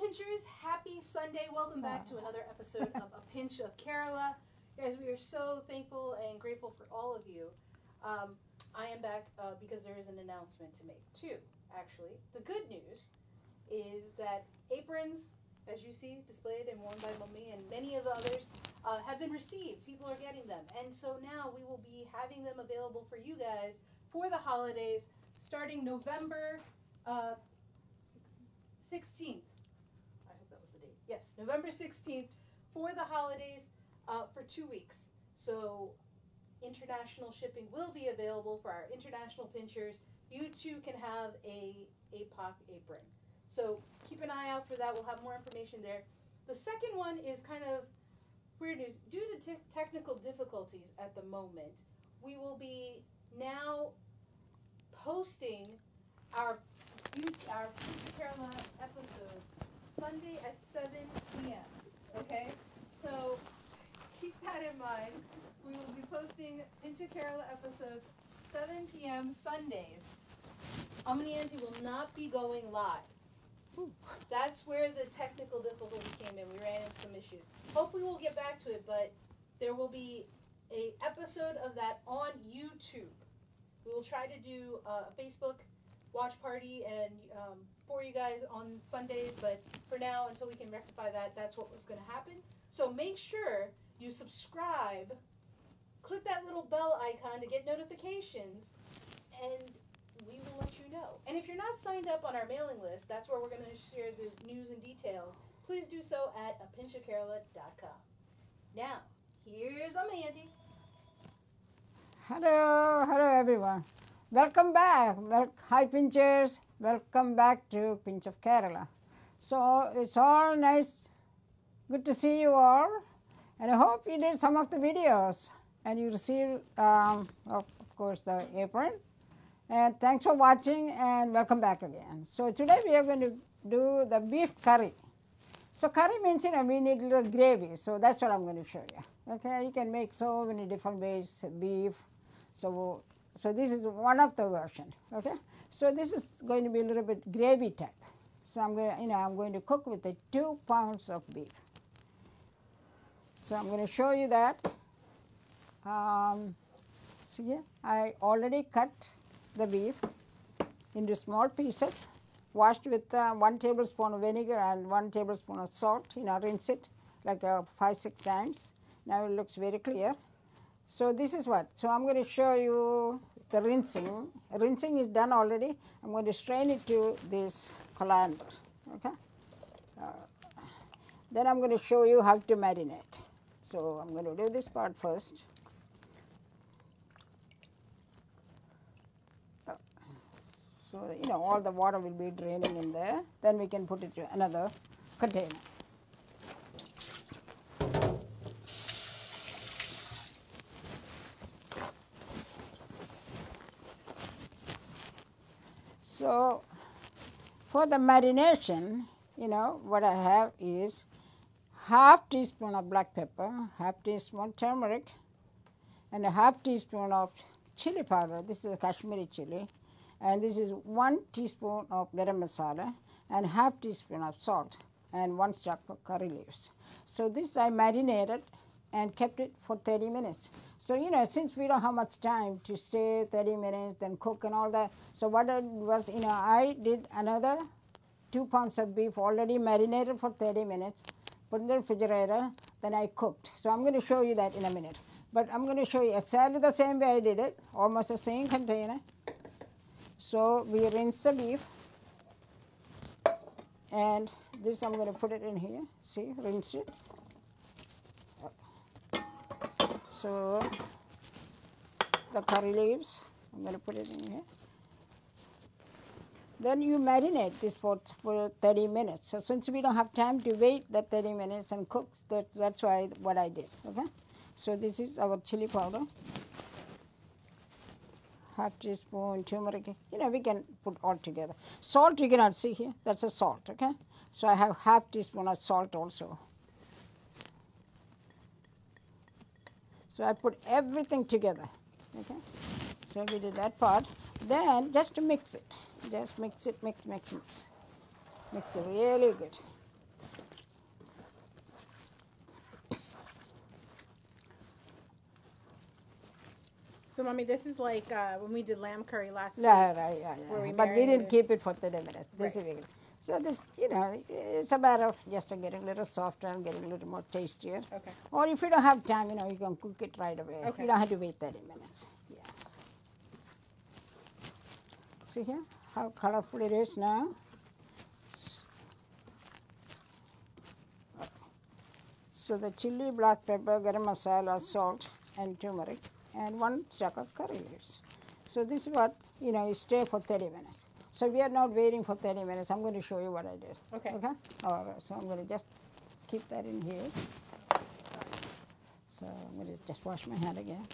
Pinchers, happy Sunday. Welcome back to another episode of A Pinch of Kerala. Guys, we are so thankful and grateful for all of you. I am back because there is an announcement to make, too, actually. The good news is that aprons, as you see, displayed and worn by Mummy and many of the others, have been received. People are getting them. And so now we will be having them available for you guys for the holidays starting November 16th. I hope that was the date. Yes, November 16th for the holidays for 2 weeks. So international shipping will be available for our international pinchers. You too can have a APOC apron. So keep an eye out for that. We'll have more information there. The second one is kind of weird news. Due to technical difficulties at the moment, we will be now posting our Kerala episodes Sunday at 7 p.m. Okay? So keep that in mind. We will be posting Pinch of Kerala episodes 7 p.m. Sundays. Aunty will not be going live. That's where the technical difficulty came in. We ran into some issues. Hopefully we'll get back to it, but there will be an episode of that on YouTube. We will try to do a Facebook watch party and for you guys on Sundays, but for now, until we can rectify that, that's what was going to happen. So make sure you subscribe, click that little bell icon to get notifications, and we will let you know. And if you're not signed up on our mailing list, that's where we're going to share the news and details. Please do so at apinchofkerala.com. Now, here's Aunty. Hello everyone. Welcome back. Hi Pinchers. Welcome back to Pinch of Kerala. So it's all nice. Good to see you all. And I hope you did some of the videos and you received, of course, the apron. And thanks for watching and welcome back again. So today we are going to do the beef curry. So curry means, we need a little gravy. So that's what I'm going to show you. Okay, you can make so many different ways, beef. So this is one of the version. Okay, so this is going to be a little bit gravy type. So I'm going to cook with the 2 pounds of beef. So I'm going to show you that. See, I already cut the beef into small pieces, washed with 1 tablespoon of vinegar and 1 tablespoon of salt. Rinse it like 5-6 times. Now it looks very clear. So this is what. So I'm going to show you the rinsing. Rinsing is done already. I'm going to strain it to this coriander. Okay. Then I'm going to show you how to marinate. So I'm going to do this part first. So all the water will be draining in there. Then we can put it to another container. So for the marination, what I have is half teaspoon of black pepper, half teaspoon turmeric, and a half teaspoon of chili powder. This is a Kashmiri chili. And this is 1 teaspoon of garam masala and half teaspoon of salt and 1 stalk of curry leaves. So this I marinated and kept it for 30 minutes. So, since we don't have much time to stay 30 minutes, then cook and all that. So what I was, I did another 2 pounds of beef already marinated for 30 minutes, put in the refrigerator, then I cooked. So I'm going to show you that in a minute. But I'm going to show you exactly the same way I did it, almost the same container. So we rinse the beef, and this I'm going to put it in here. See, rinse it. So the curry leaves, I'm going to put it in here. Then you marinate this for 30 minutes. So since we don't have time to wait that 30 minutes and cook, that's why what I did. Okay. So this is our chili powder. Half teaspoon turmeric. We can put all together. Salt you cannot see here. That's a salt. Okay. So I have half teaspoon of salt also. So I put everything together. Okay. So we did that part. Then just to mix it. Just mix it, mix. Mix it really good. So, Mommy, this is like when we did lamb curry last week. Right. Where we But we didn't marinated. keep it for 30 minutes. This Right. is vegan. So this, it's a matter of just getting a little softer and getting a little more tastier. Okay. Or if you don't have time, you can cook it right away. Okay. You don't have to wait 30 minutes. Yeah. See here how colorful it is now? So the chili, black pepper, garam masala, salt, and turmeric, and 1 stalk of curry leaves. So this is what, you stay for 30 minutes. So we are not waiting for 30 minutes. I'm going to show you what I did. Okay. Okay? All right. So I'm going to just keep that in here. So I'm going to just wash my hand again.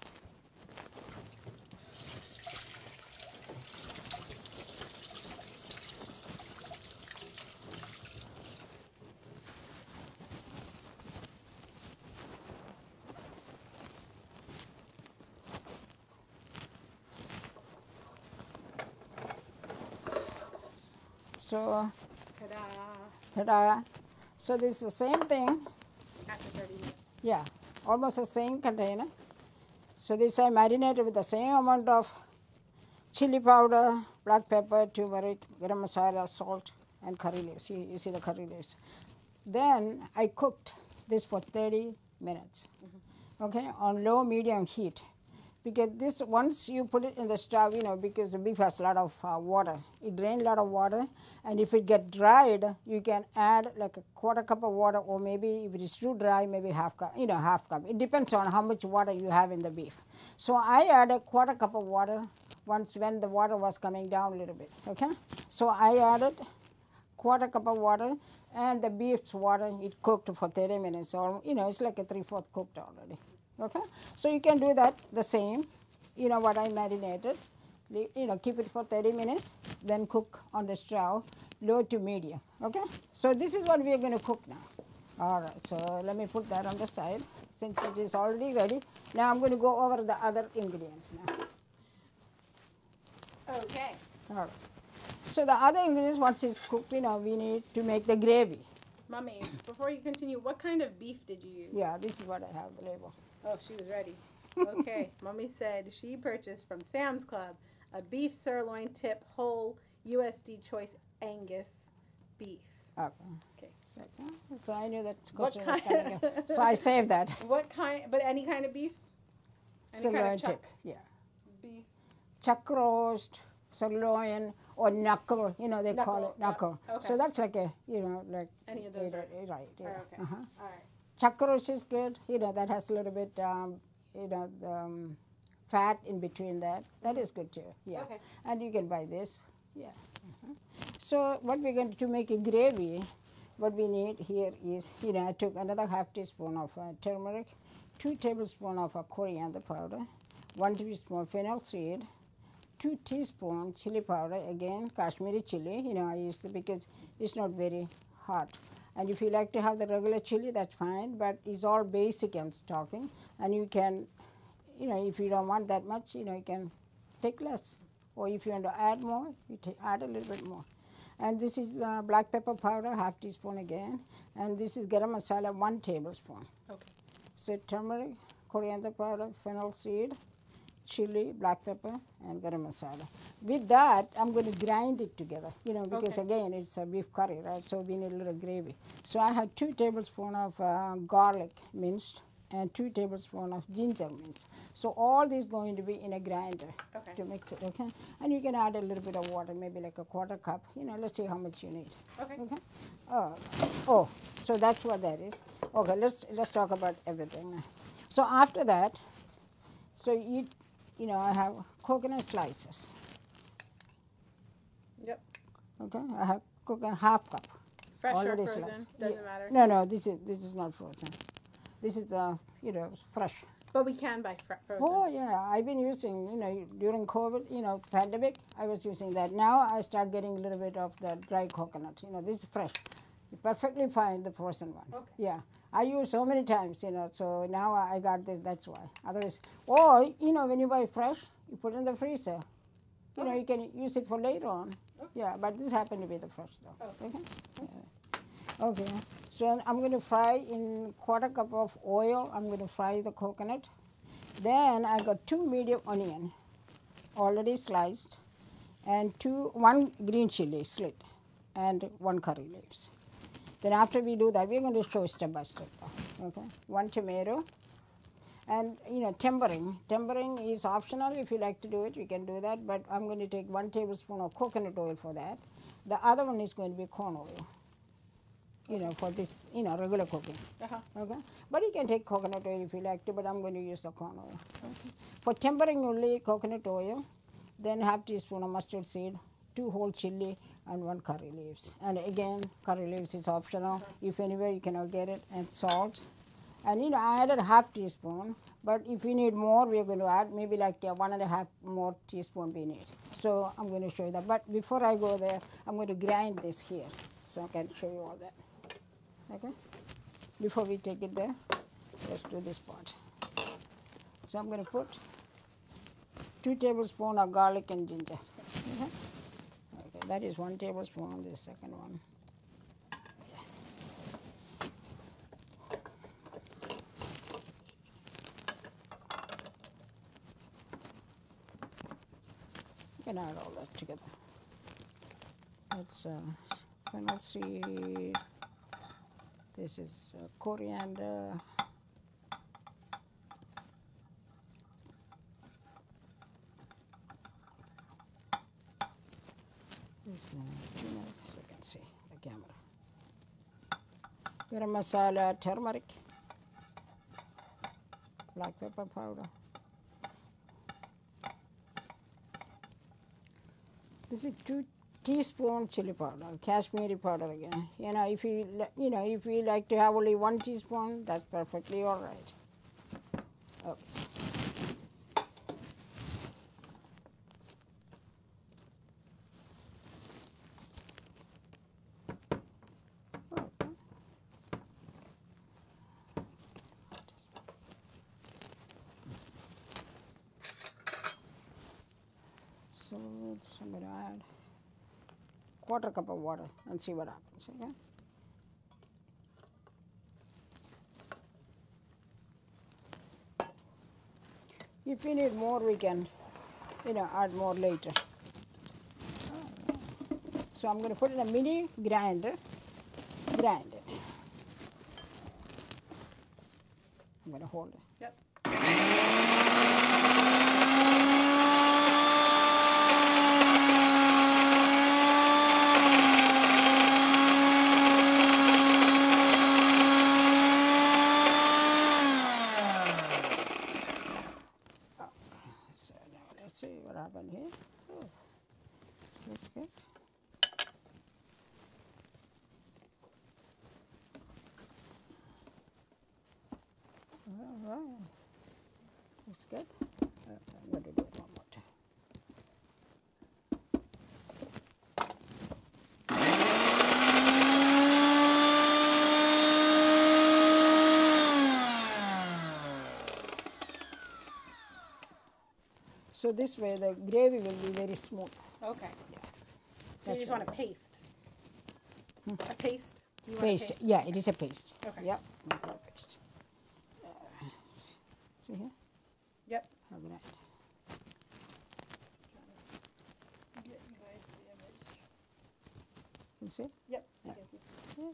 So, Ta-da. ta-da. So this is the same thing. After 30 minutes. Yeah, almost the same container. So this I marinated with the same amount of chili powder, black pepper, turmeric, garam masala, salt, and curry leaves. You see the curry leaves. Then I cooked this for 30 minutes, okay, on low medium heat. Because this, once you put it in the stove, because the beef has a lot of water, it drains a lot of water, and if it get dried, you can add like a 1/4 cup of water, or maybe if it is too dry, maybe half cup. Half cup. It depends on how much water you have in the beef. So I added 1/4 cup of water once when the water was coming down a little bit. Okay, so I added 1/4 cup of water, and the beef's water, it cooked for 30 minutes. So it's like a 3/4 cooked already. Okay, so you can do that the same. What I marinated. Keep it for 30 minutes, then cook on the stove, low to medium. Okay, so this is what we are going to cook now. All right, so let me put that on the side since it is already ready. Now I'm going to go over the other ingredients now. Okay. All right. So the other ingredients, once it's cooked, we need to make the gravy. Mommy, before you continue, what kind of beef did you use? Yeah, this is what I have, the label. Oh, she was ready. Okay. Mommy said she purchased from Sam's Club a beef sirloin tip whole USD choice Angus beef. Okay. Second. So I knew that What question was kind? coming up. So I saved that. What kind? But any kind of beef? Any kind Sirloin of chuck tip. Yeah. beef? Chuck roast, sirloin, or knuckle. They call it knuckle. Okay. So that's like like Any of those are right. Yeah. okay. Uh-huh. All right. Chuck roast is good. That has a little bit, fat in between that. That is good too. Yeah. Okay. And you can buy this. Yeah. So what we're going to make a gravy, what we need here is, I took another 1/2 teaspoon of turmeric, 2 tablespoons of coriander powder, 1 teaspoon fennel seed, 2 teaspoons chili powder, again Kashmiri chili. I use it because it's not very hot. And if you like to have the regular chili, that's fine, but it's all basic I'm talking. And you can, if you don't want that much, you can take less. Or if you want to add more, you add a little bit more. And this is black pepper powder, 1/2 teaspoon again. And this is garam masala, 1 tablespoon. Okay. So turmeric, coriander powder, fennel seed, chili, black pepper, and garam masala. With that, I'm going to grind it together, because again, it's a beef curry, right? So we need a little gravy. So I have 2 tablespoons of garlic minced and 2 tablespoons of ginger minced. So all this going to be in a grinder to mix it, okay? And you can add a little bit of water, maybe like a 1/4 cup. Let's see how much you need. Okay. Oh, so that's what that is. Okay, let's talk about everything now. So after that, I have coconut slices. Yep. Okay, I have coconut 1/2 cup. Fresh or already frozen? sliced. Doesn't matter. No, this is not frozen. This is fresh. But we can buy frozen. Oh yeah, I've been using, during COVID, pandemic, I was using that. Now I start getting a little bit of the dry coconut. This is fresh. Perfectly fine, the frozen one. Okay. Yeah, I use so many times, so now I got this, that's why. Otherwise, when you buy fresh, you put it in the freezer. You can use it for later on. Okay. Yeah, but this happened to be the fresh though. Okay. Okay, so I'm going to fry in 1/4 cup of oil. I'm going to fry the coconut. Then I got 2 medium onion, already sliced, and 1 green chilli slit, and 1 curry leaves. Then after we do that, we're going to show step by step. Okay, 1 tomato, and tempering. Tempering is optional. If you like to do it, you can do that. But I'm going to take 1 tablespoon of coconut oil for that. The other one is going to be corn oil. For this, regular cooking. Okay, but you can take coconut oil if you like to. But I'm going to use the corn oil. Okay. For tempering only coconut oil, then half teaspoon of mustard seed, 2 whole chili, and 1 curry leaves. And again, curry leaves is optional. If anywhere you cannot get it, and salt. And I added half teaspoon, but if you need more, we're going to add maybe like 1.5 more teaspoon we need. So I'm going to show you that. But before I go there, I'm going to grind this here, so I can show you all that. Okay? Before we take it there, let's do this part. So I'm going to put 2 tablespoons of garlic and ginger. Okay? Okay, that is 1 tablespoon, the second one. You can add all that together. That's fennel seed. This is coriander. This turmeric, so you can see the camera. Garam masala, turmeric, black pepper powder. This is 2 teaspoons chili powder, Kashmiri powder again. If you like to have only 1 teaspoon, that's perfectly all right. Okay. So I'm going to add 1/4 cup of water and see what happens. Okay. If we need more, we can, add more later. So I'm going to put in a mini grinder, grind it. I'm going to hold it. Yep. See what happened here. Oh, that's good. All right. That's good. I'm going to do it one more time. So this way the gravy will be very smooth. Okay. Yeah. So you just want a paste. A paste? You want Paste. A paste? Yeah, it is a paste. Okay. Yep. Paste. See here? Yep. All right. Get you guys the image. You see? Yep. Yeah. Yeah.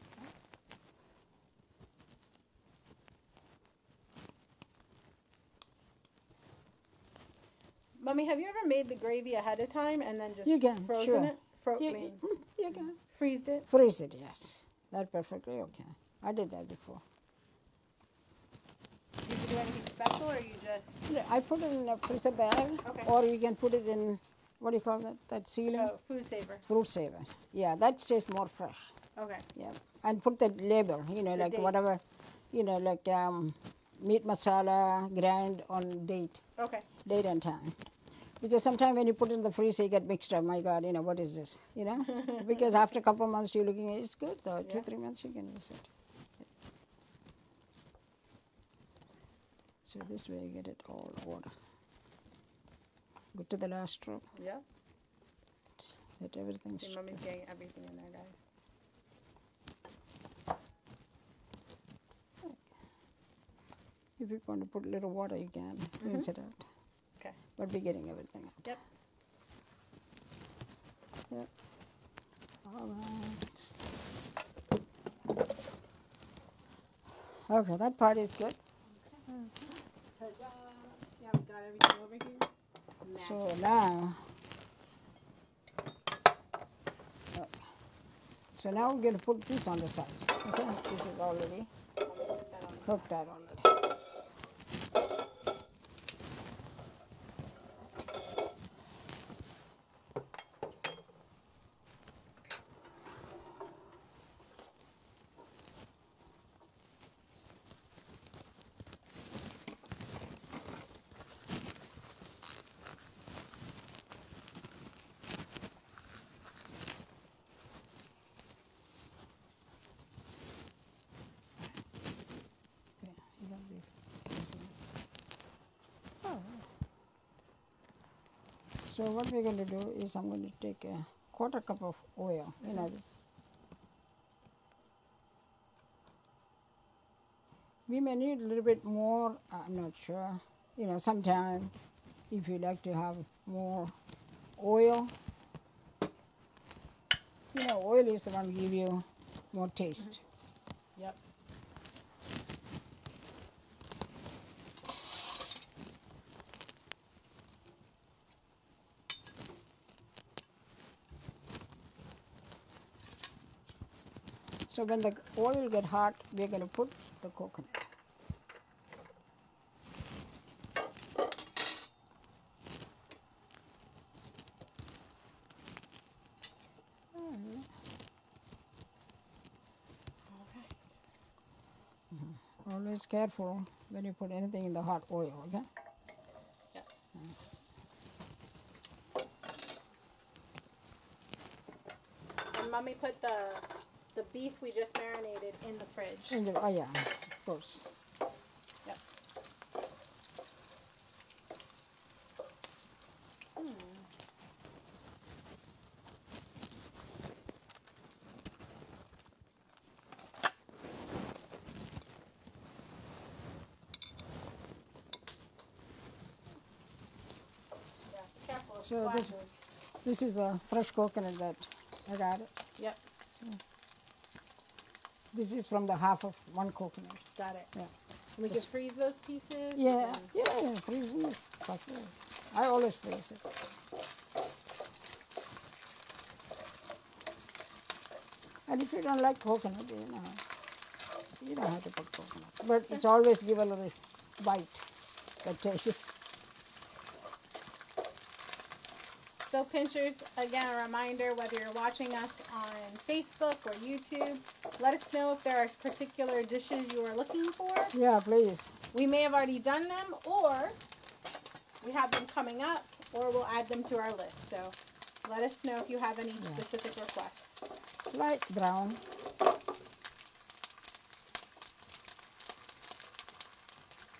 Mommy, have you ever made the gravy ahead of time and then just You can, frozen sure. it? You can. Freezed it? Freeze it, yes. That's perfectly okay. I did that before. Did you do anything special or you just... I put it in a freezer bag, Okay. or you can put it in, what do you call that? That sealing? Oh, food saver. Fruit saver. Yeah, that tastes more fresh. Okay. Yeah, and put the label, like date. whatever, like meat masala, grind on date and time. Because sometimes when you put it in the freezer, you get mixed up. My God, what is this? Because after a couple of months, you're looking, it's good though. Yeah. 2-3 months, you can use it. So this way you get it all order. Go to the last stroke. Yep. Let everything See, Mommy's getting everything in there, guys. If you want to put a little water, you can rinse it out. Okay. But we're getting everything out. Yep. Yep. All right. Okay, that part is good. Ta-da! See how we got everything over here? So now, we're going to put this on the side. Okay, this is already cooked that already. So what we're going to do is I'm going to take a quarter cup of oil. You know this. We may need a little bit more. I'm not sure. You know, sometime if you like to have more oil, you know, oil is the one to give you more taste. Yep. So when the oil get hot, we're going to put the coconut. Always careful when you put anything in the hot oil, okay? Yep. And Mommy put the beef we just marinated in the fridge. Oh yeah, of course. Yep. Yeah, careful of So splashes. this is the fresh coconut that I got it. Yep. This is from the half of one coconut. Got it. Yeah. And we can freeze those pieces? Yeah, freeze it. I always freeze it. And if you don't like coconut, you don't have to put coconut. But it's always give a little bite, that taste. So pinchers, again, a reminder, whether you're watching us on Facebook or YouTube, let us know if there are particular dishes you are looking for. Yeah, please. We may have already done them, or we have them coming up, or we'll add them to our list. So let us know if you have any specific requests. Slight brown.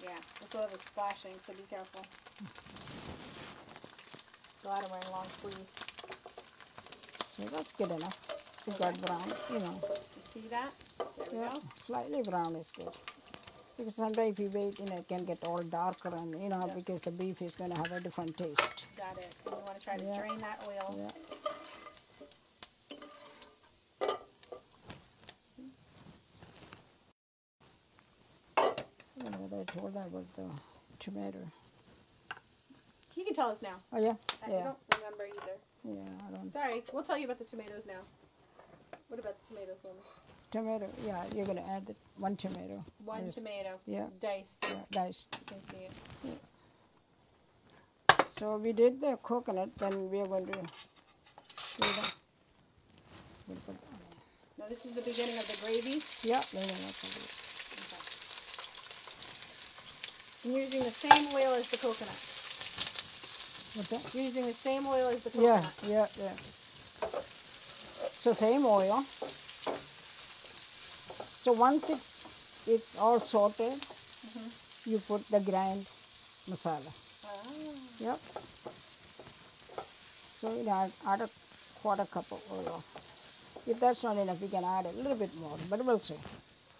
Yeah, this oil is splashing, so be careful. Glad I'm wearing long sleeves. So that's good enough. We got brown, You see that? There we go. Slightly brown is good. Because sometimes if you wait, it can get all darker and, because the beef is going to have a different taste. Got it. And you want to try to drain that oil. Yeah. I don't know what I told her about the tomato. You can tell us now. Oh, yeah? I don't remember either. Yeah, I don't. Sorry, we'll tell you about the tomatoes now. What about the tomatoes, Lily? Tomato, yeah, you're going to add one tomato. One tomato. Yeah. Diced. Yeah, diced. You can see it. Yeah. So we did the coconut, then we are going to do the. We'll put the onion. Now this is the beginning of the gravy. Yeah, then we'll put it. Okay. And you're using the same oil as the coconut. What's that? You're using the same oil as the coconut. Yeah. So same oil. So once it's all sorted, you put the grind masala. Oh. Yep. So add a quarter cup of oil. If that's not enough, you can add a little bit more, but we'll see.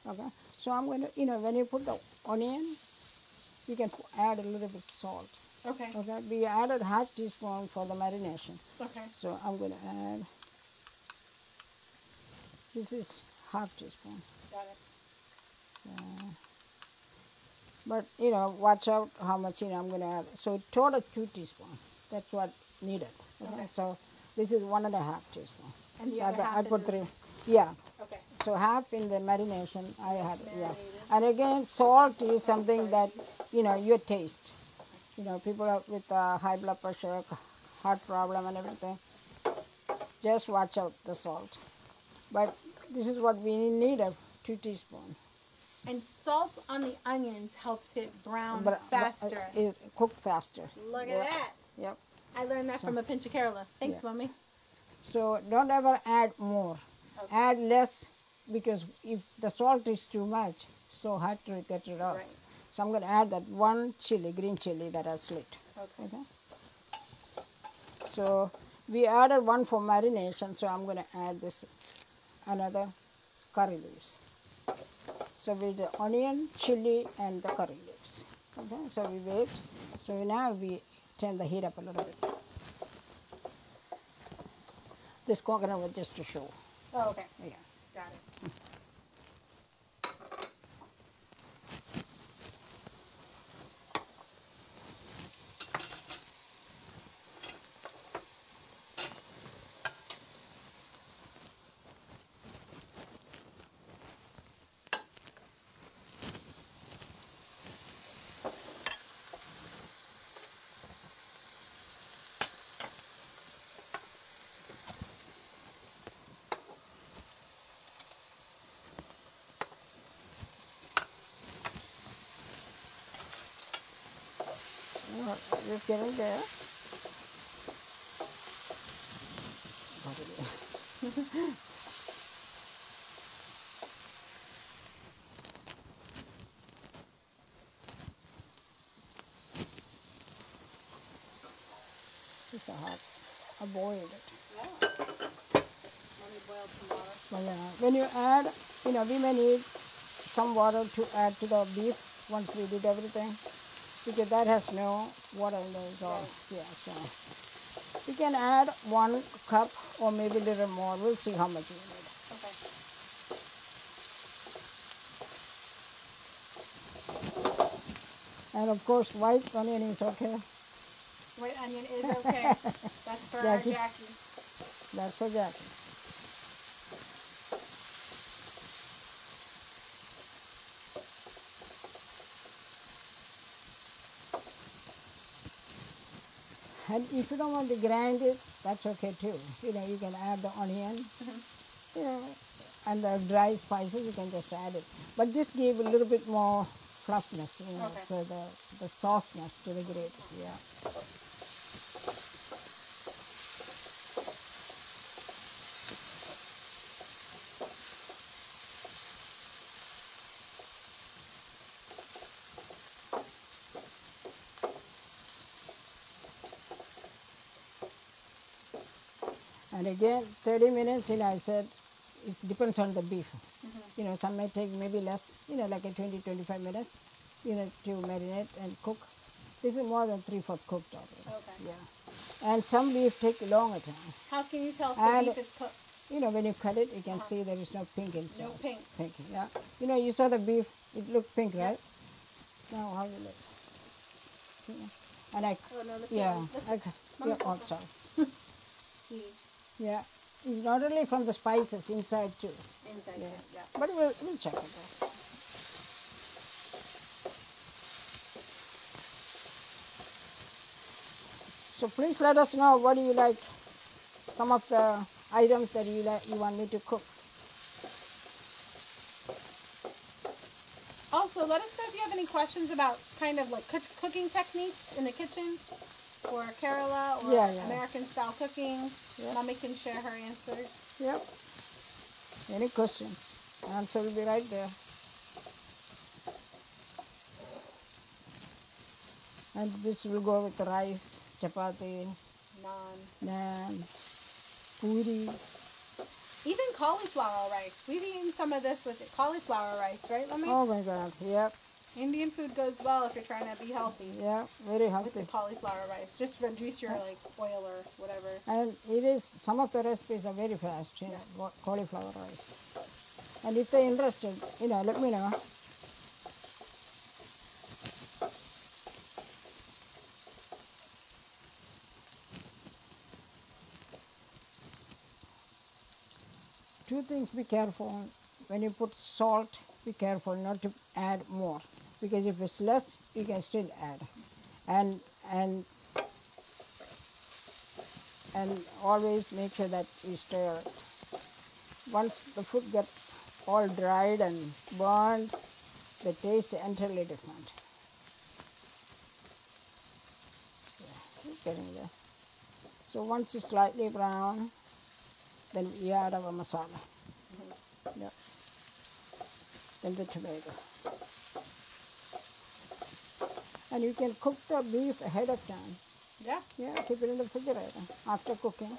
Okay. So I'm going to, when you put the onion, you can add a little bit salt. Okay. Okay, we added half teaspoon for the marination. Okay. So I'm going to add, this is half teaspoon. Got it. But, you know, watch out how much, you know, I'm going to add. So total 2 teaspoons. That's what needed. Okay. So this is 1.5 teaspoon. And the so other half I put is 3. Yeah. Okay. So half in the marination I had. Yeah. Marinated. And again, salt is something that, you know, your taste. You know, people are with high blood pressure, heart problem and everything. Just watch out the salt. But this is what we need, 2 teaspoons. And salt on the onions helps it brown faster. It cook faster. Look at that. Yep. I learned that from a pinch of Kerala. Thanks, Yeah. Mommy. So don't ever add more. Okay. Add less, because if the salt is too much, so hard to get rid of. Right. So I'm going to add that 1 chili, green chili that I slit. Okay. So we added 1 for marination, so I'm going to add this another curry leaves. So with the onion, chili, and the curry leaves. Okay, so we wait. So now we turn the heat up a little bit. This coconut was just to show. Oh, okay. Yeah. Got it. Just getting there. What it is. It's a hot. I boiled it. Yeah. Let me boil some water. But yeah, when you add, you know, we may need some water to add to the beef once we did everything, because that has no water in there. So, yeah, so we can add 1 cup or maybe a little more. We'll see how much we need. Okay. And of course, white onion is okay. White onion is okay. That's for our Jackie. Jackie. That's for Jackie. And if you don't want to grind it, that's okay too. You know, you can add the onion, you know, and the dry spices, you can just add it. But this gives a little bit more fluffiness, you know, Okay. so the softness to the gravy, yeah. And again, 30 minutes, you know, I said, it depends on the beef. You know, some may take maybe less, you know, like a 20, 25 minutes, you know, to marinate and cook. This is more than 3/4 cooked already. Okay. Yeah. And some beef take longer time. How can you tell if And the beef is cooked? you know, when you cut it, you can see there is no pink inside. No pink. Pink, yeah. You know, you saw the beef, it looked pink, right? Now, how you look? And I, Oh, no, look yeah, at yeah, oh, sorry. the Yeah, it's not only from the spices, inside too. inside. Yeah. Yeah. But we'll check it out. So please let us know what do you like, some of the items that you want me to cook. Also, let us know if you have any questions about kind of like cooking techniques in the kitchen for Kerala or American style cooking. Yeah. Mommy can share her answers. Yep. Any questions? Answer will be right there. And this will go with the rice, chapati, naan, puri. Even cauliflower rice. We've eaten some of this with cauliflower rice, right, Mommy? Oh my God, yep. Indian food goes well if you're trying to be healthy. Yeah, very With healthy. the cauliflower rice. Just reduce your like oil or whatever. And it is, some of the recipes are very fast, cauliflower rice. And if they're interested, let me know. Two things, be careful. When you put salt, be careful not to add more. Because if it's less, you can still add. And always make sure that you stir it. Once the food gets all dried and burned, the taste is entirely different. Yeah, it's getting there. So once it's slightly brown, then we add our masala. Yep. Then the tomato. And you can cook the beef ahead of time. Yeah. Yeah, keep it in the refrigerator after cooking.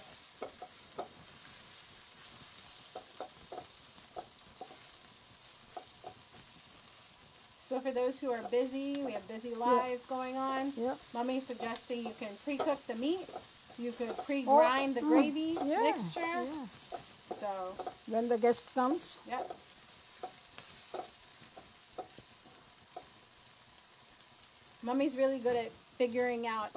So for those who are busy, we have busy lives going on. Yep. Mommy's suggesting you can pre-cook the meat. You could pre-grind the gravy mixture. Yeah. So When the guest comes, yep. Mommy's really good at figuring out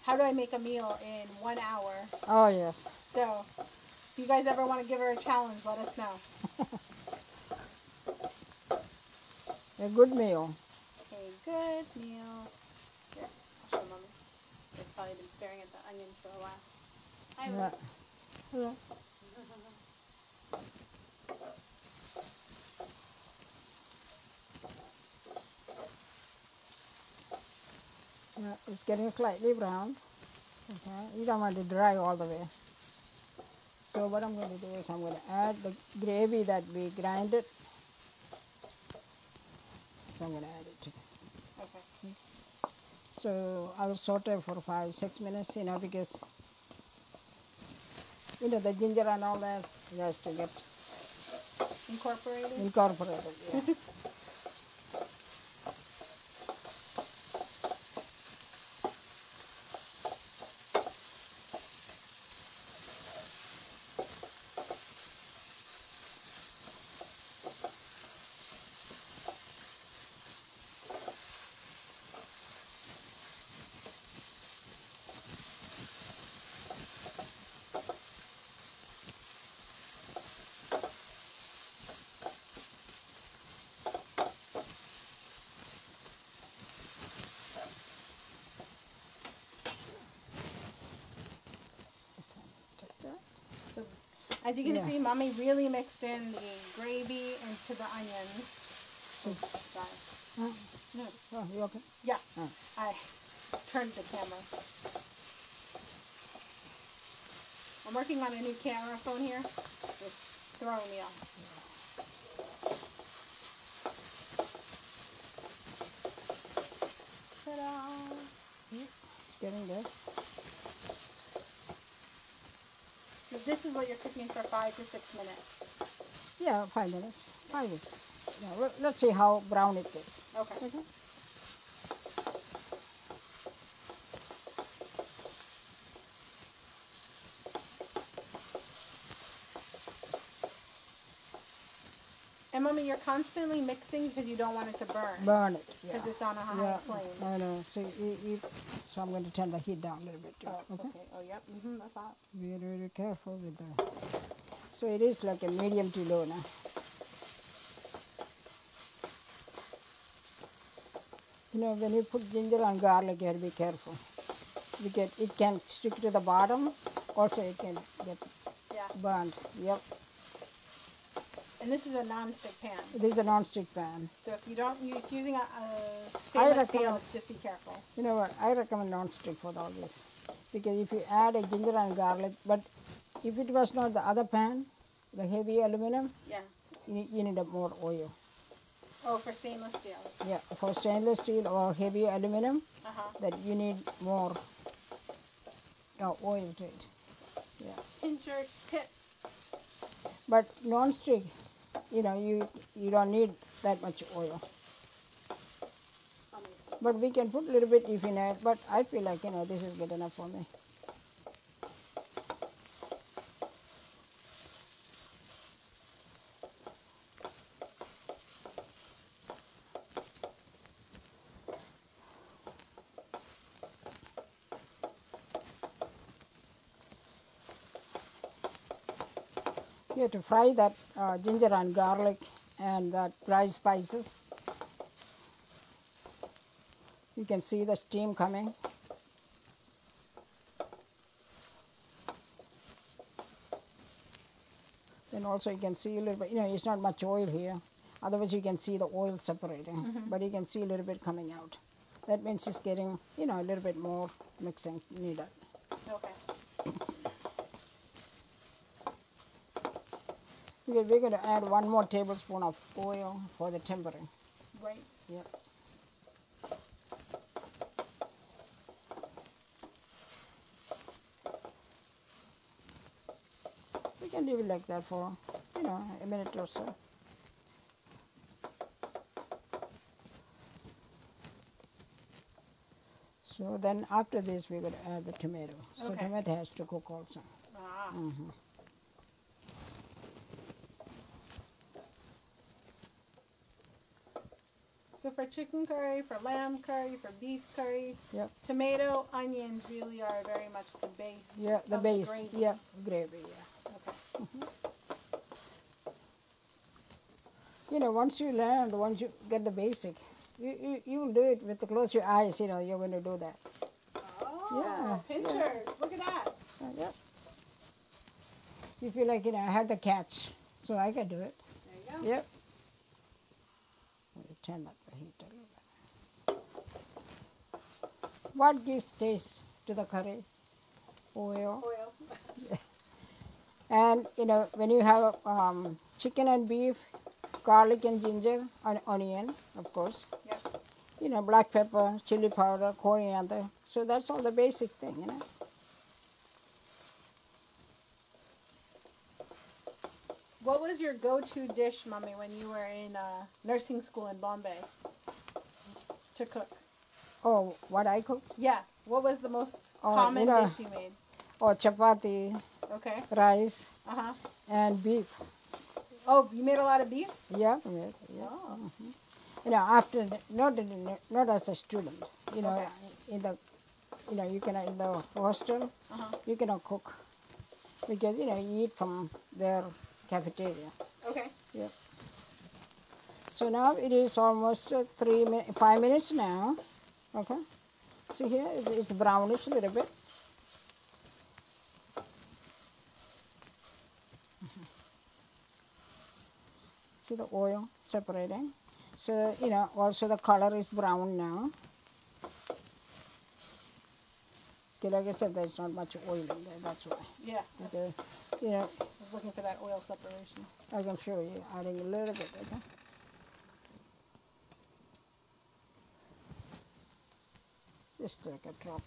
how do I make a meal in 1 hour. oh yes. So if you guys ever want to give her a challenge, let us know. A good meal. A good meal. Here, I'll show Mommy. They've probably been staring at the onions for a while. Hi, Yeah. Lou. Yeah. Yeah, it's getting slightly brown. Okay, you don't want to dry all the way. So what I'm going to do is I'm going to add the gravy that we grinded. So I'm going to add it to it. Okay. So I'll saute for 5-6 minutes, because the ginger and all that has to get incorporated. Yeah. So as you can see, Mommy really mixed in the gravy into the onions. Sorry. No. Oh, you okay? Yeah. Oh. I turned the camera. I'm working on a new camera phone here. It's throwing me off. Ta-da! Getting there. So this is what you're cooking for 5 to 6 minutes. Yeah, 5 minutes. 5 is. Yeah, let's see how brown it is. Okay. And Mommy, you're constantly mixing because you don't want it to burn. Burn it. Yeah. Because it's on a high flame. I know. So I'm going to turn the heat down a little bit too. Oh, okay. Oh, yep. That's hot. Be very careful with that. So it is like a medium to low now. When you put ginger and garlic, you have to be careful. Because it can stick to the bottom. Also, it can get burned. Yep. And this is a non-stick pan. This is a non-stick pan. So if you're using a stainless steel, just be careful. You know what? I recommend non-stick for all this. Because if you add a ginger and garlic, but if it was not the other pan, the heavy aluminum, you need more oil. Oh, for stainless steel. Yeah, for stainless steel or heavy aluminum, that you need more oil to it. Yeah. Pincher tip. But non-stick, you don't need that much oil. But we can put a little bit if you know, but I feel like, this is good enough for me. You have to fry that ginger and garlic and that dried spices. You can see the steam coming. Then also you can see a little bit, it's not much oil here. Otherwise you can see the oil separating, but you can see a little bit coming out. That means it's getting, a little bit more mixing needed. Okay. We're going to add 1 more tablespoon of oil for the tempering. Right. Yep. We can leave it like that for, a minute or so. So then after this we're going to add the tomato. So Okay. tomato has to cook also. Ah. So for chicken curry, for lamb curry, for beef curry, Yep. tomato, onions really are very much the base. Yeah, the of base. gravy. Yeah, gravy. Yeah. Okay. Once you learn, once you get the basic, you will do it with the close your eyes. You're going to do that. Oh, Yeah, pinchers! Look at that. Yep. You feel like I had the catch, so I can do it. There you go. Yep. Let me turn up the heat a little bit. What gives taste to the curry? Oil. Oil. And when you have chicken and beef, garlic and ginger, and onion, of course. Yep. Black pepper, chili powder, coriander. So that's all the basic thing, What was your go-to dish, Mummy, when you were in nursing school in Bombay to cook? Oh, what I cook? Yeah. What was the most Oh, common dish you made? Or chapati, Okay. rice, Uh-huh. and beef. Oh, you made a lot of beef? Yeah, yeah. Oh. After not as a student. Okay. In the you can in the hostel, you cannot cook because you eat from their cafeteria. Okay. Yep. So now it is almost 5 minutes now. Okay. See here, it's brownish a little bit. See the oil separating. So, also the color is brown now. Okay, like I said, there's not much oil in there, that's why. Yeah. Okay. I was looking for that oil separation. I can show you, adding a little bit, okay? Just like a drop.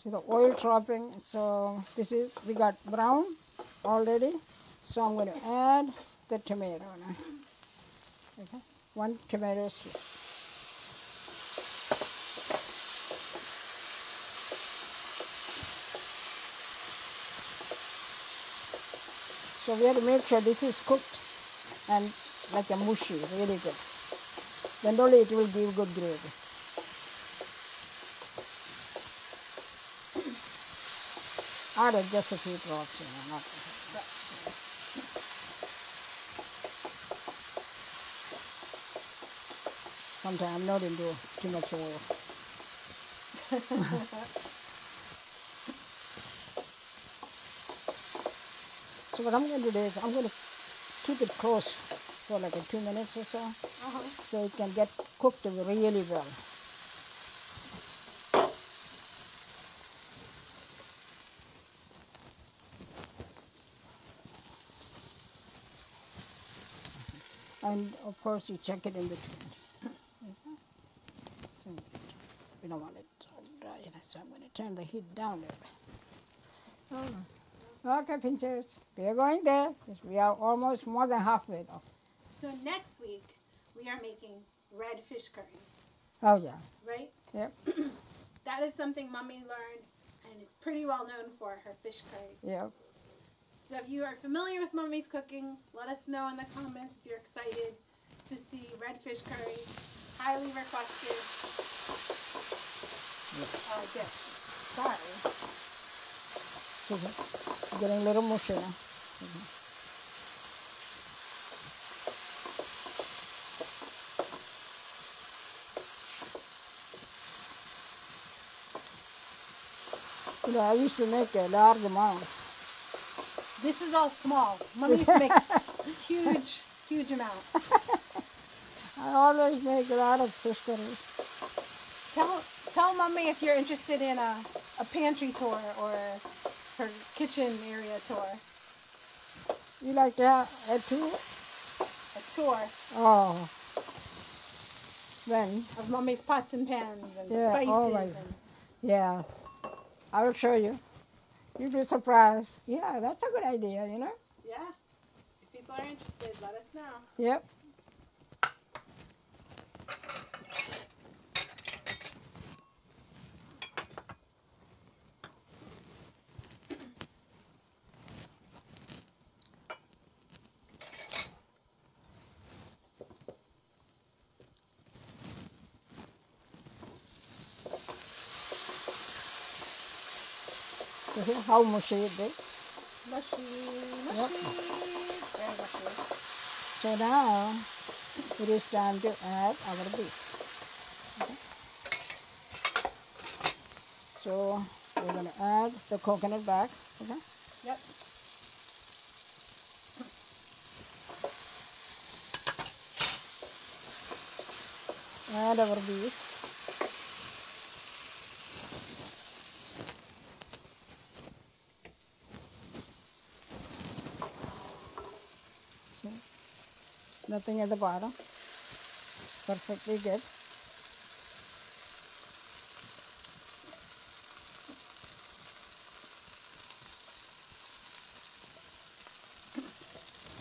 See the oil dropping. So we got brown already. So I'm going to add the tomato now. Okay, 1 tomato slit. So we have to make sure this is cooked and like a mushy, really good. Then only it will give good gravy. Add just a few drops, not. Sometimes I'm not into too much oil. So what I'm going to do is I'm going to keep it close for like 2 minutes or so, so it can get cooked really well. And of course you check it in between. Okay. So we don't want it all dry, so I'm going to turn the heat down a little. Oh. Okay, Pinchers, we are going there. We are almost more than halfway though. So next week we are making red fish curry. Oh yeah. Right? Yep. That is something Mommy learned, and it's pretty well known for her fish curry. Yep. So if you are familiar with Mommy's cooking, let us know in the comments if you're excited to see red fish curry. Highly requested dish. Sorry. It's getting a little mushy now. You know, I used to make a large amount. This is all small. Mommy used to make huge, huge amounts. I always make a lot of fish curries. Tell Mommy if you're interested in a pantry tour or her kitchen area tour. You like to have a tour? A tour. Oh. When? Of Mommy's pots and pans and Yeah, spices. oh my, yeah. I will show you. You'd be surprised. Yeah, that's a good idea, you know? Yeah. If people are interested, let us know. Yep. So see how mushy it is. Mushy, mushy. Yep. Very mushy. So now it is time to add our beef. Okay. So we're going to add the coconut back. Okay. Yep. Add our beef. See, nothing at the bottom. Perfectly good.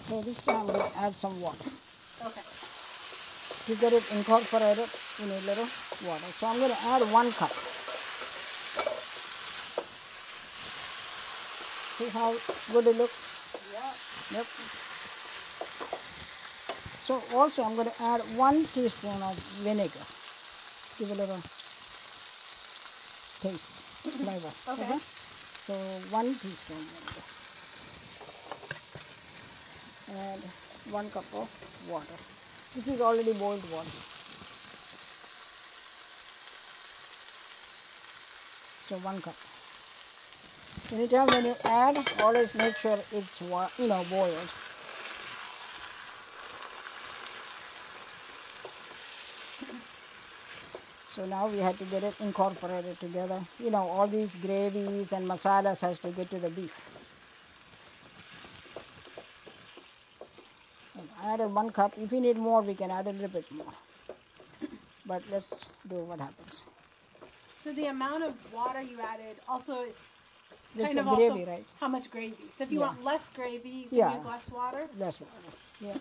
So this time we'll add some water. Okay. To get it incorporated in a little water. So I'm going to add 1 cup. See how good it looks? Yep. Yep. So also I'm going to add 1 teaspoon of vinegar. Give a little taste, flavor. Okay. So 1 teaspoon vinegar. And 1 cup of water. This is already boiled water. So 1 cup. Anytime when you add, always make sure it's boiled. So now we have to get it incorporated together. You know, all these gravies and masalas has to get to the beef. I added 1 cup. If you need more, we can add a little bit more. But let's do what happens. So the amount of water you added also is This kind is of gravy, also right? how much gravy. So if you Yeah. want less gravy, you can Yeah. use less water. Less water, yeah.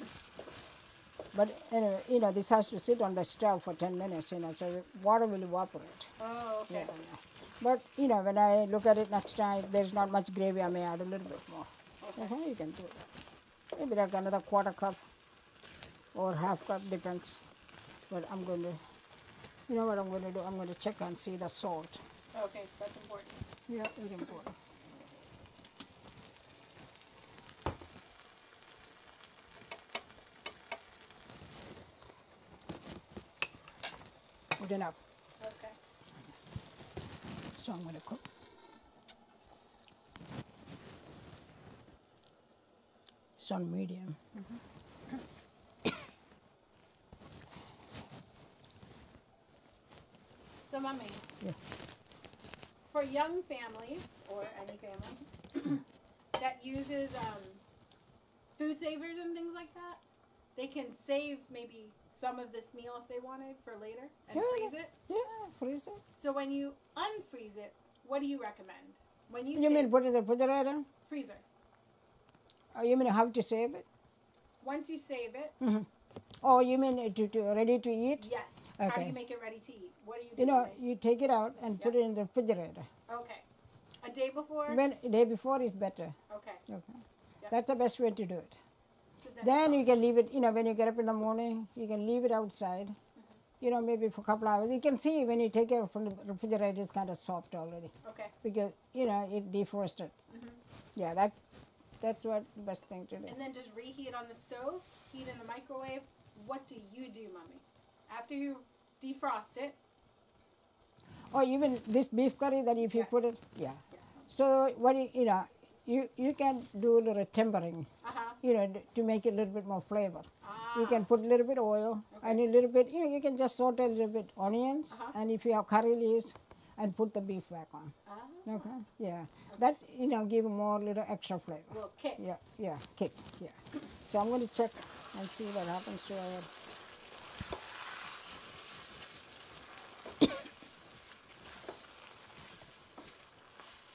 But anyway, this has to sit on the stove for 10 minutes, so the water will evaporate. Oh, okay. Yeah. But, when I look at it next time, if there's not much gravy, I may add a little bit more. Okay, you can do that. Maybe like another 1/4 cup or 1/2 cup, depends. But I'm going to, you know what I'm going to do? I'm going to check and see the salt. Okay, that's important. Yeah, very important. Good enough. Okay. So I'm going to cook. It's on medium. So, Mommy, Yeah. for young families or any family that uses food savers and things like that, they can save maybe some of this meal if they wanted for later and freeze it? Yeah, freeze it. So when you unfreeze it, what do you recommend? When You mean put it in the refrigerator? Freezer. Oh, you mean how to save it? Once you save it. Mm-hmm. Oh, you mean to ready to eat? Yes. Okay. How do you make it ready to eat? What do you do? You know, you take it out and put it in the refrigerator. Okay. A day before? Day before is better. Okay. Okay. Yep. That's the best way to do it. So Then you can leave it, you know, when you get up in the morning, you can leave it outside, you know, maybe for a couple hours. You can see when you take it from the refrigerator, it's kind of soft already. Okay. Because, you know, it defrosted. Yeah, that's what the best thing to do. And then just reheat on the stove, heat in the microwave. What do you do, Mommy? After you defrost it. Oh, even this beef curry that if you put it, yeah. So what you know, you can do a little tempering, you know, to make it a little bit more flavor. You can put a little bit oil and a little bit, you know, you can just saute a little bit onions and if you have curry leaves and put the beef back on. Okay, yeah. That, you know, give more little extra flavor. A little kick. Yeah, kick, yeah. So I'm going to check and see what happens to our...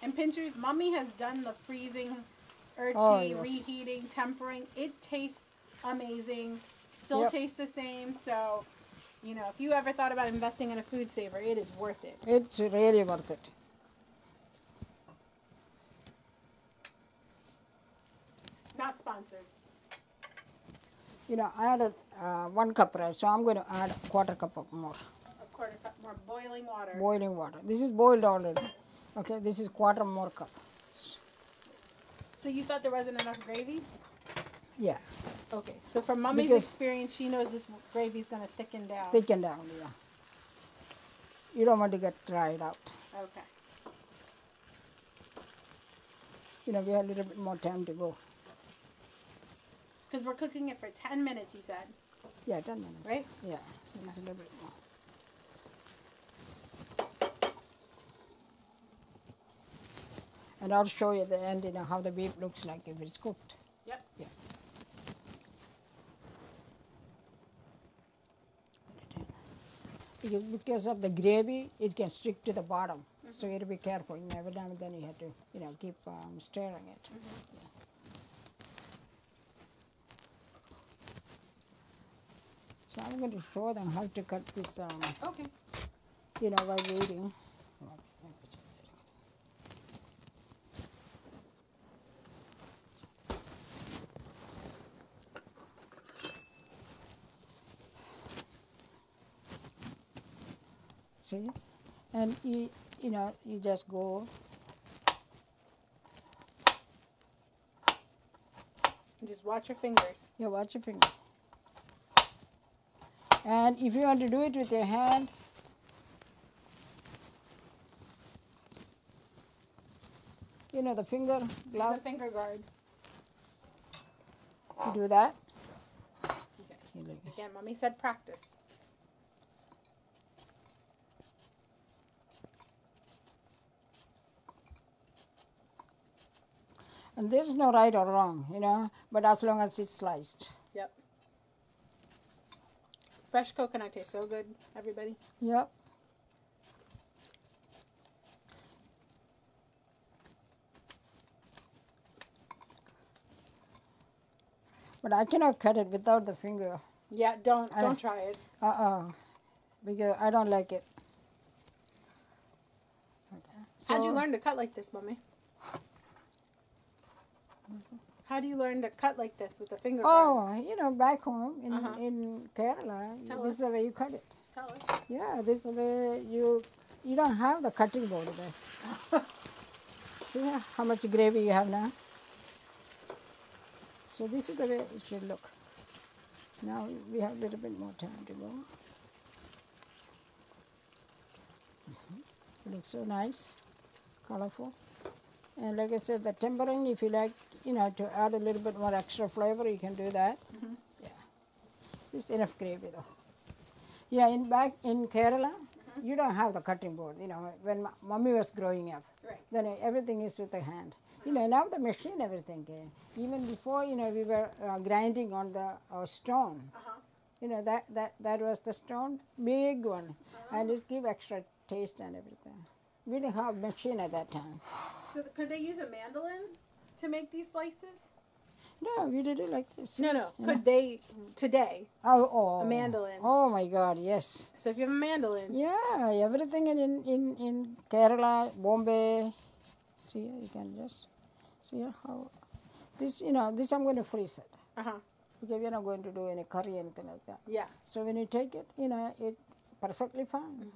And pinchers, Mommy has done the freezing, reheating, tempering. It tastes amazing. Still tastes the same. So, you know, if you ever thought about investing in a food saver, it is worth it. It's really worth it. Not sponsored. You know, I added 1 cup rice, so I'm going to add a quarter cup of more. A quarter cup more boiling water. Boiling water. This is boiled already. Okay, this is quarter more cup. So you thought there wasn't enough gravy? Yeah. Okay, so from Mommy's experience, she knows this gravy's going to thicken down. Thicken down, yeah. You don't want to get dried out. Okay. You know, we have a little bit more time to go. Because we're cooking it for 10 minutes, you said. Yeah, 10 minutes. Right? Yeah, just a little bit more. And I'll show you at the end, you know, how the beef looks like if it's cooked. Yep. Yeah. Because of the gravy, it can stick to the bottom. So you have to be careful. You know, every now and then you have to, you know, keep stirring it. Yeah. So I'm going to show them how to cut this, Okay. you know, while waiting. So, see, and you know, you just go. Just watch your fingers. Yeah, watch your finger. And if you want to do it with your hand, you know, the finger glove. The finger guard. You do that. Okay. Again, Mommy said practice. And there's no right or wrong, you know, but as long as it's sliced. Yep. Fresh coconut tastes so good, everybody. Yep. But I cannot cut it without the finger. Yeah, don't try it. Because I don't like it. Okay. So, How'd you learn to cut like this, Mommy? How do you learn to cut like this with a finger guard? Oh, you know, back home in Kerala, this is the way you cut it. Tell us. Yeah, this is the way you don't have the cutting board there. See how much gravy you have now? So this is the way it should look. Now we have a little bit more time to go. It looks so nice, colorful. And like I said, the tempering, if you like, you know, to add a little bit more extra flavor, you can do that. Yeah, it's enough gravy though. Yeah, back in Kerala, you don't have the cutting board. You know, when Mommy was growing up, then everything is with the hand. You know, now the machine, everything came. Even before, you know, we were grinding on the stone. You know, that was the stone, big one. And it give extra taste and everything. We didn't have machine at that time. So could they use a mandolin to make these slices? No, we did it like this. No. Could they today? Oh, a mandolin. Oh my God, yes. So if you have a mandolin. Yeah, everything in Kerala, Bombay. See, you can just see how this. You know, this I'm going to freeze it. Because we're not going to do any curry or anything like that. Yeah. So when you take it, you know, it perfectly fine.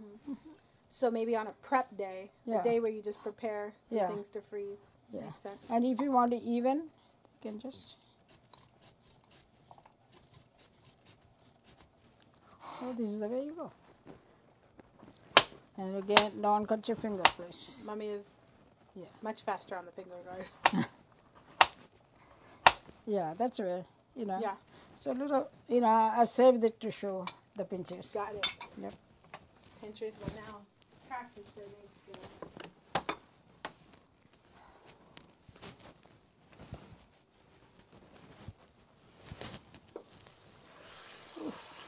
So maybe on a prep day, a day where you just prepare some things to freeze. Yeah. Makes sense. And if you want to even, you can just. Oh, this is the way you go. And again, don't cut your finger, please. Mommy is much faster on the finger guard. Yeah, that's right. You know. Yeah. So little, you know, I saved it to show the pinches. Got it. Yep. Pinchers will now practice their new skills.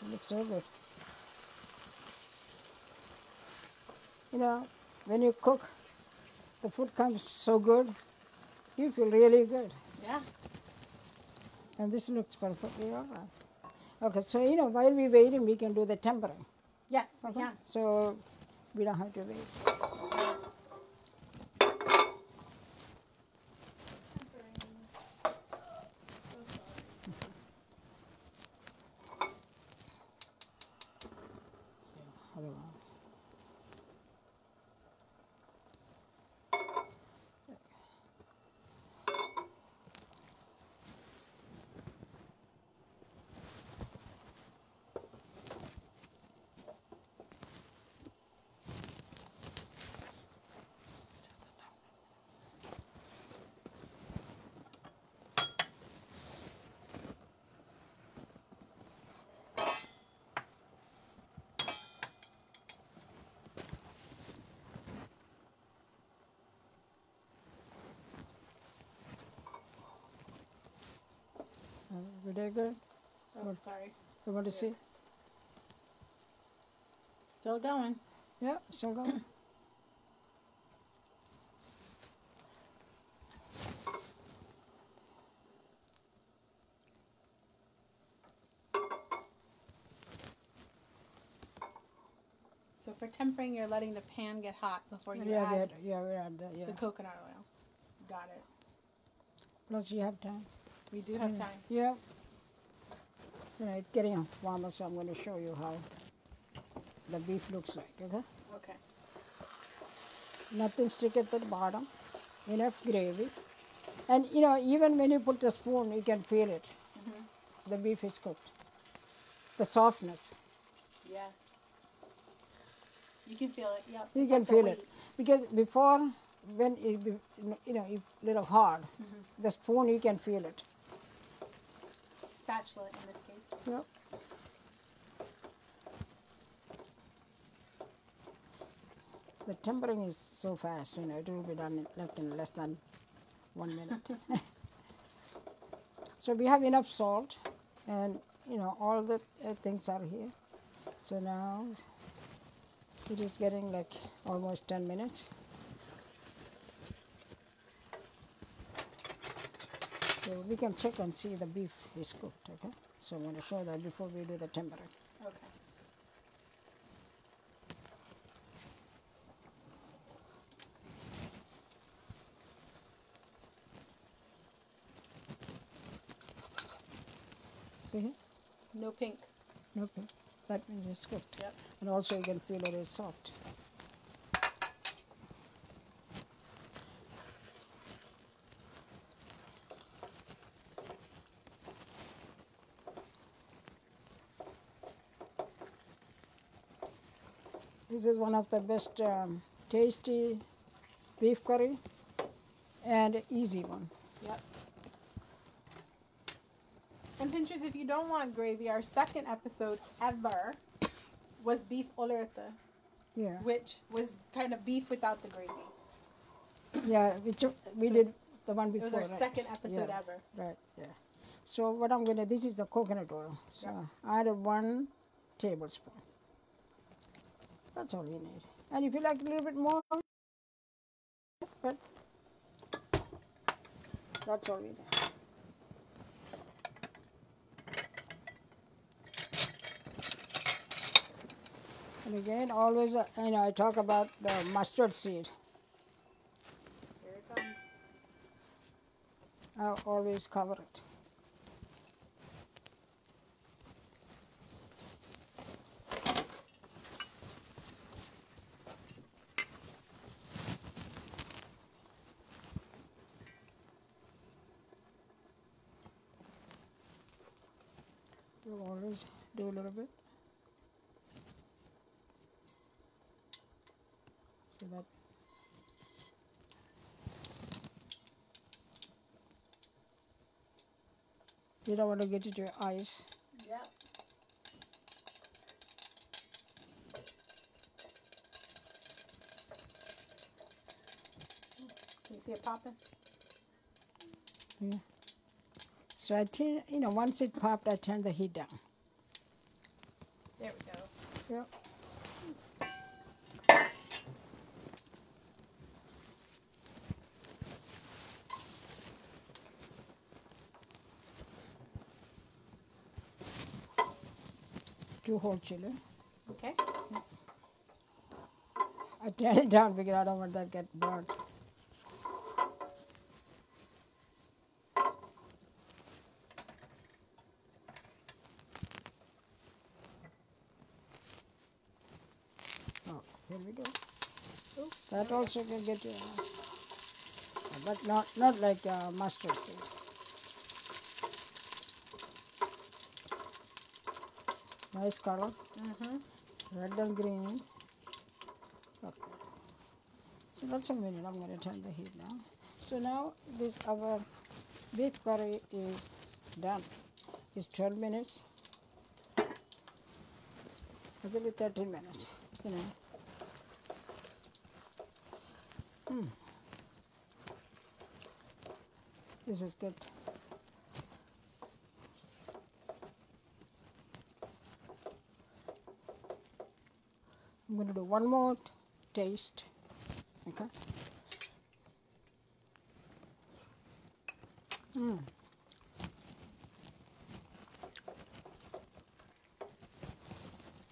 It looks so good. You know, when you cook, the food comes so good, you feel really good. Yeah. And this looks perfectly all right. Okay, so you know, while we're waiting, we can do the tempering. Yes, we can. So we don't have to wait. Other one. Very good. Oh, sorry. You want to see? Still going. Yeah, still going. So for tempering, you're letting the pan get hot before you we add add the the coconut oil. Got it. Plus you have time. We do have time. Yeah. You know, it's getting warmer, so I'm going to show you how the beef looks like. Okay. Okay. Nothing stick at the bottom. Enough gravy. And you know, even when you put the spoon, you can feel it. The beef is cooked. The softness. Yes. You can feel it. Yep. You It's can like the feel weight. it. Because before, when it be, you know, if little hard, the spoon you can feel it. Spatula in this case. Yep. The tempering is so fast, you know, it will be done like in less than 1 minute. So we have enough salt, and you know, all the things are here. So now it is getting like almost 10 minutes. So we can check and see the beef is cooked, okay? So I'm going to show that before we do the tempering. Okay. See here? No pink. No pink. That means it's cooked. Yep. And also you can feel it is soft. This is one of the best tasty beef curry and easy one. Yep. And pinchers, if you don't want gravy, our second episode ever was beef olerte, Yeah. which was kind of beef without the gravy. Yeah, which we did The one It before, was our right? second episode Yeah. ever. Right, yeah. So what I'm going to, this is the coconut oil. So I added 1 tablespoon. That's all you need. And if you like a little bit more, but that's all we need. And again, always, I talk about the mustard seed. Here it comes. I always cover it. You always do a little bit. So that you don't want to get into your eyes. Yep. Can you see it popping? Yeah. So I turn, once it popped, I turn the heat down. There we go. Yep. Two whole chili. Okay. I turn it down because I don't want that to get burnt. Oh, here we go. Ooh, That also can get, but not like mustard seed. Nice color, red and green. Okay. So that's a minute. I'm going to turn the heat down. So now our beef curry is done. It's 12 minutes. Actually 13 minutes. This is good. I'm going to do one more taste. Okay.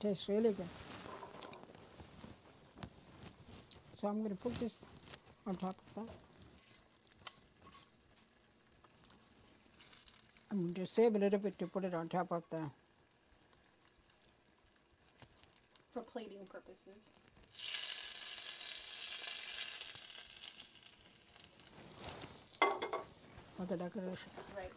Tastes really good. So I'm going to put this on top of that. I'm going to save a little bit to put it on top of the. for plating purposes. For the decoration. Right.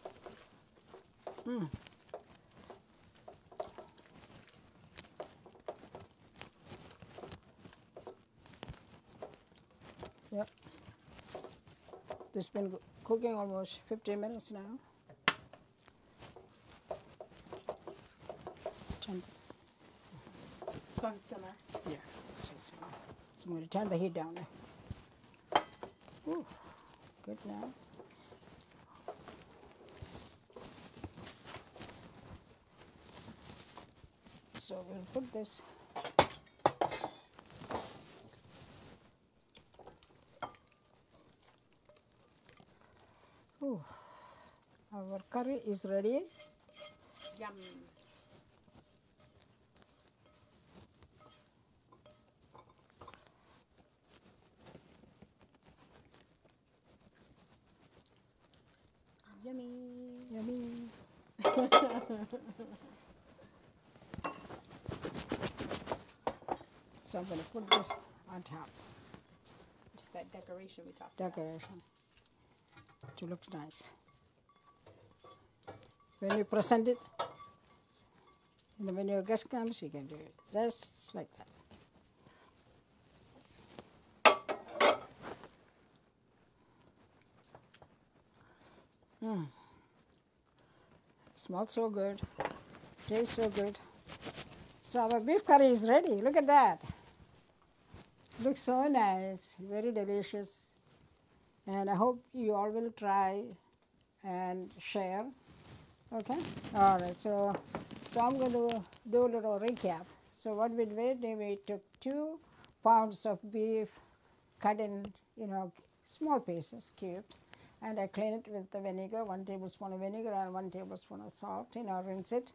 Yep. This has been cooking almost 15 minutes now. It's on simmer. Yeah. So I'm going to turn the heat down now. Ooh, good now. So we'll put this. Ooh, our curry is ready. Yum. Yummy. Yummy. So I'm going to put this on top. Just that decoration we talked about. Decoration. It looks nice. When you present it, when your guest comes, you can do it just like that. Smells so good, tastes so good. So our beef curry is ready. Look at that. Looks so nice, very delicious. And I hope you all will try and share. Okay? All right. So I'm going to do a little recap. So what we did, we took 2 pounds of beef cut in, small pieces, cubed. And I clean it with the vinegar, 1 tablespoon of vinegar and 1 tablespoon of salt. Rinse it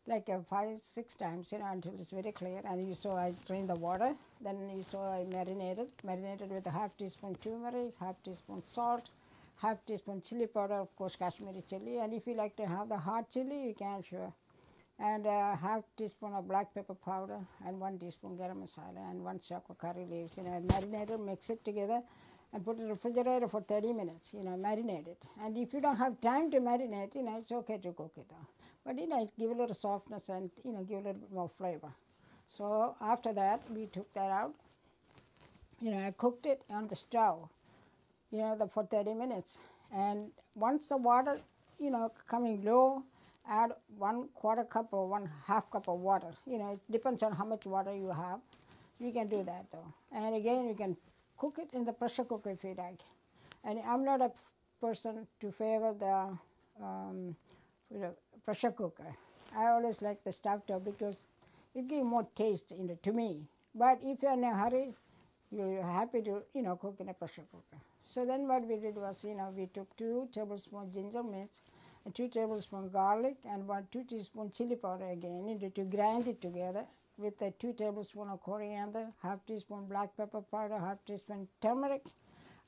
like 5-6 times, until it's very clear. And you saw I drained the water. Then you saw I marinated with a half teaspoon turmeric, half teaspoon salt, half teaspoon chili powder, of course Kashmiri chili. And if you like to have the hot chili, you can, sure. And half teaspoon of black pepper powder and 1 teaspoon garam masala and 1 stalk of curry leaves. Marinated, mix it together and put it in the refrigerator for 30 minutes, marinate it. And if you don't have time to marinate, it's okay to cook it. But, give a little softness and, give a little bit more flavor. So after that, we took that out. I cooked it on the stove, for 30 minutes. And once the water, coming low, add 1/4 cup or 1/2 cup of water. It depends on how much water you have. You can do that though. And again, you can cook it in the pressure cooker if you like. And I'm not a person to favor the pressure cooker. I always like the stovetop because it gives more taste, to me. But if you're in a hurry, you're happy to, cook in a pressure cooker. So then what we did was, we took 2 tablespoons ginger mince and 2 tablespoons garlic and 2 teaspoons chili powder again, to grind it together with 2 tablespoons of coriander, half teaspoon black pepper powder, half teaspoon turmeric,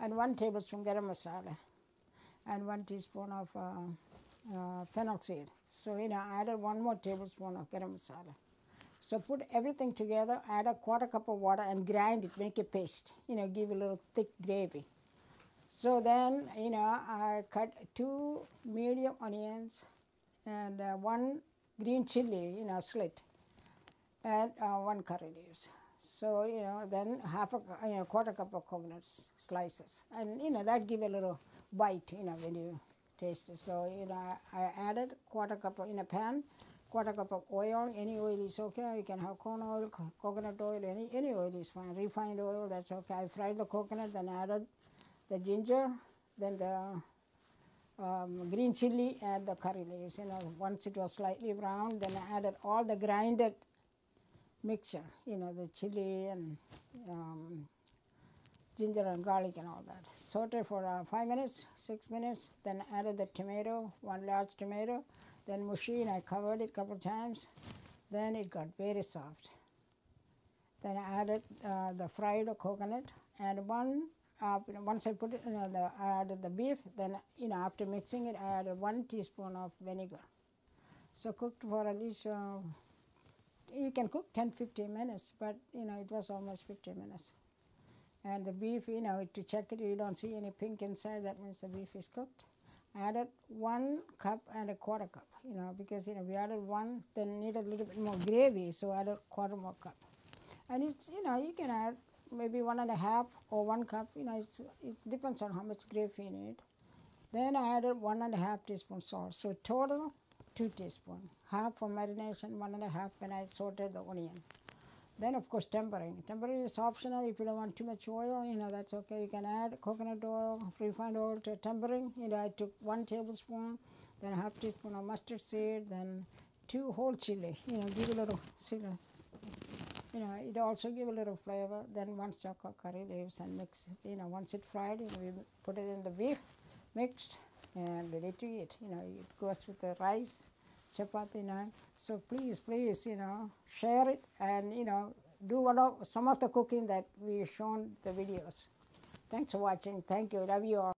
and 1 tablespoon garam masala, and 1 teaspoon of fennel seed. So, I added 1 more tablespoon of garam masala. So put everything together, add a 1/4 cup of water and grind it, make a paste, give a little thick gravy. So then, I cut 2 medium onions and 1 green chili, slit, and 1 curry leaves. So, then half a 1/4 cup of coconut slices. And, that give a little bite, when you taste it. So, I added 1/4 cup in a pan, 1/4 cup of oil. Any oil is okay. You can have corn oil, coconut oil, any oil is fine. Refined oil, that's okay. I fried the coconut, then added the ginger, then the green chili and the curry leaves. Once it was slightly brown, then I added all the grinded mixture, the chili and ginger and garlic and all that. Saute for 5 minutes, 6 minutes, then added the tomato, 1 large tomato, then mushi, and I covered it a couple times. Then it got very soft. Then I added the fried coconut and once I put it, I added the beef. Then, after mixing it, I added 1 teaspoon of vinegar. So cooked for at least, you can cook 10-15 minutes, but, it was almost 15 minutes. And the beef, to check it, you don't see any pink inside, that means the beef is cooked. I added 1 cup and a 1/4 cup, because, we added 1, then need a little bit more gravy, so I added 1/4 more cup. And it's, you can add maybe 1 1/2 or 1 cup, it depends on how much gravy you need. Then I added 1 1/2 teaspoon salt. So total 2 teaspoons. Half for marination, 1 1/2 when I sauteed the onion. Then of course tempering. Tempering is optional. If you don't want too much oil, that's okay. You can add coconut oil, refined oil to tempering. I took 1 tablespoon, then a half teaspoon of mustard seed, then 2 whole chili. Give a little chili. It also give a little flavor. Then 1 stalk of curry leaves and mix it. Once it's fried, we put it in the beef, mixed and ready to eat. It goes with the rice, chapati, So please, share it and, do some of the cooking that we've shown the videos. Thanks for watching. Thank you. Love you all.